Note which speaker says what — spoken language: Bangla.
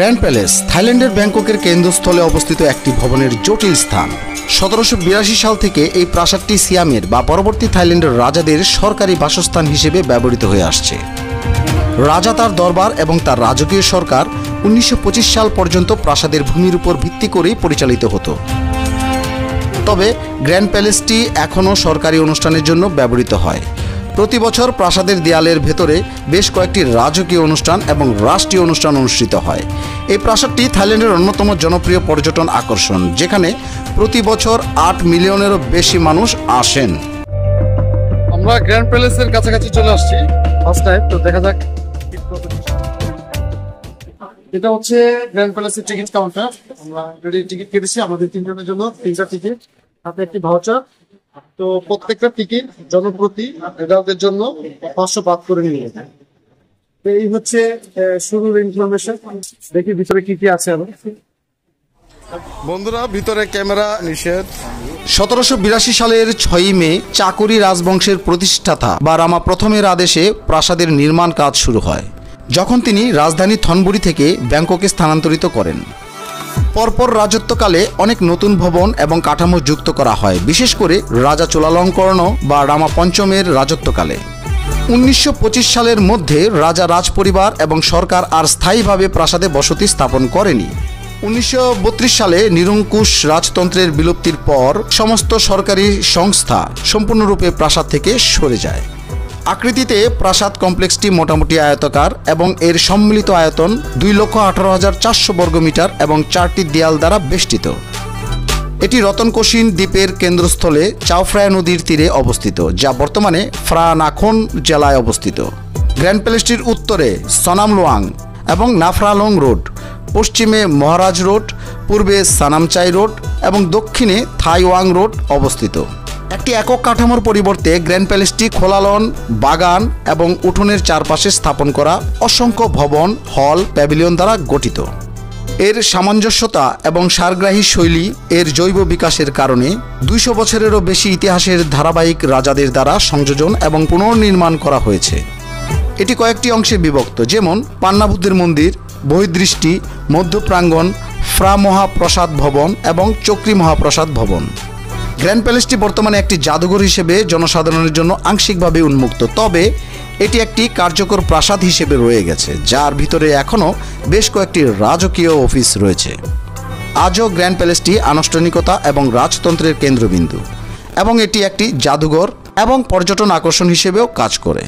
Speaker 1: গ্র্যান্ড প্যালেস থাইল্যান্ডের ব্যাংককের কেন্দ্রস্থলে অবস্থিত একটি ভবনের জটিল স্থান। 1782 সাল থেকে এই প্রাসাদটি সিয়ামের বা পরবর্তী থাইল্যান্ডের রাজাদের সরকারি বাসস্থান হিসেবে ব্যবহৃত হয়ে আসছে। রাজা, তার দরবার এবং তার রাজকীয় সরকার 1925 সাল পর্যন্ত প্রাসাদের ভূমির উপর ভিত্তি করেই পরিচালিত হতো। তবে গ্র্যান্ড প্যালেসটি এখনও সরকারি অনুষ্ঠানের জন্য ব্যবহৃত হয়। প্রতি বছর প্রাসাদের দেয়ালের ভেতরে বেশ কয়েকটি রাজকীয় অনুষ্ঠান এবং রাষ্ট্রীয় অনুষ্ঠান অনুষ্ঠিত হয়। এই প্রাসাদটি থাইল্যান্ডের অন্যতম জনপ্রিয় পর্যটন আকর্ষণ, যেখানে প্রতি বছর 8 মিলিয়নেরও বেশি মানুষ আসেন।
Speaker 2: আমরা গ্র্যান্ড প্যালেসের কাছাকাছি চলে আসছি ফার্স্ট টাইম, তো দেখা যাক। এটা হচ্ছে গ্র্যান্ড প্যালেসের টিকিট কাউন্টার। আমরা অলরেডি টিকিট কেটেছি আমাদের 3 জনের জন্য, 3টা টিকিট, হাতে একটি ভাউচার। তো প্রত্যেকটা টিকিট জনপ্রতি এডাল্টের জন্য 500 বাদ করে নিয়ে যায়। তো এই হচ্ছে শুরুর ইনফরমেশন। দেখি ভিতরে কি কি আছে। আবার
Speaker 1: বন্ধুরা, ভিতরে ক্যামেরা নিষেধ। 1782 সালের 6 মে চাকুরি রাজবংশের প্রতিষ্ঠাতা বা রামা প্রথমের আদেশে প্রাসাদের নির্মাণ কাজ শুরু হয়, যখন তিনি রাজধানী থনবুরি থেকে ব্যাংককে স্থানান্তরিত করেন। পরপর রাজত্বকালে অনেক নতুন ভবন এবং কাঠামো যুক্ত করা হয়, বিশেষ করে রাজা চোলালঙ্কর্ণ বা রামা পঞ্চমের রাজত্বকালে। 1925 সালের মধ্যে রাজা, রাজপরিবার এবং সরকার আর স্থায়ীভাবে প্রাসাদে বসতি স্থাপন করেনি। 1932 সালে নিরঙ্কুশ রাজতন্ত্রের বিলুপ্তির পর সমস্ত সরকারি সংস্থা সম্পূর্ণরূপে প্রাসাদ থেকে সরে যায়। আকৃতিতে প্রাসাদ কমপ্লেক্সটি মোটামুটি আয়তাকার এবং এর সম্মিলিত আয়তন 2,18,400 বর্গমিটার এবং 4টি দেয়াল দ্বারা বেষ্টিত। এটি রতনকোশিন দ্বীপের কেন্দ্রস্থলে চাওফ্রায়া নদীর তীরে অবস্থিত, যা বর্তমানে ফ্রা নাখন জেলায় অবস্থিত। গ্র্যান্ড প্যালেসটির উত্তরে সনামলোয়াং এবং নাফরালং রোড, পশ্চিমে মহারাজ রোড, পূর্বে সানামচাই রোড এবং দক্ষিণে থাইওয়াং রোড অবস্থিত। একটি একক কাঠামোর পরিবর্তে গ্র্যান্ড প্যালেসটি খোলা লন, বাগান এবং উঠোনের চারপাশে স্থাপন করা অসংখ্য ভবন, হল, প্যাভিলিয়ন দ্বারা গঠিত। এর সামঞ্জস্যতা এবং সারগ্রাহী শৈলী এর জৈব বিকাশের কারণে 200 বছরেরও বেশি ইতিহাসের ধারাবাহিক রাজাদের দ্বারা সংযোজন এবং পুনর্নির্মাণ করা হয়েছে। এটি কয়েকটি অংশে বিভক্ত, যেমন পান্নাবুদ্ধের মন্দির, বহির্দৃষ্টি, মধ্য প্রাঙ্গণ, ফ্রা মহাপ্রসাদ ভবন এবং চক্রী মহাপ্রসাদ ভবন। গ্র্যান্ড প্যালেসটি বর্তমানে একটি জাদুঘর হিসেবে জনসাধারণের জন্য আংশিকভাবে উন্মুক্ত, তবে এটি একটি কার্যকর প্রাসাদ হিসেবে রয়ে গেছে, যার ভিতরে এখনও বেশ কয়েকটি রাজকীয় অফিস রয়েছে। আজও গ্র্যান্ড প্যালেসটি আনুষ্ঠানিকতা এবং রাজতন্ত্রের কেন্দ্রবিন্দু, এবং এটি একটি জাদুঘর এবং পর্যটন আকর্ষণ হিসেবেও কাজ করে।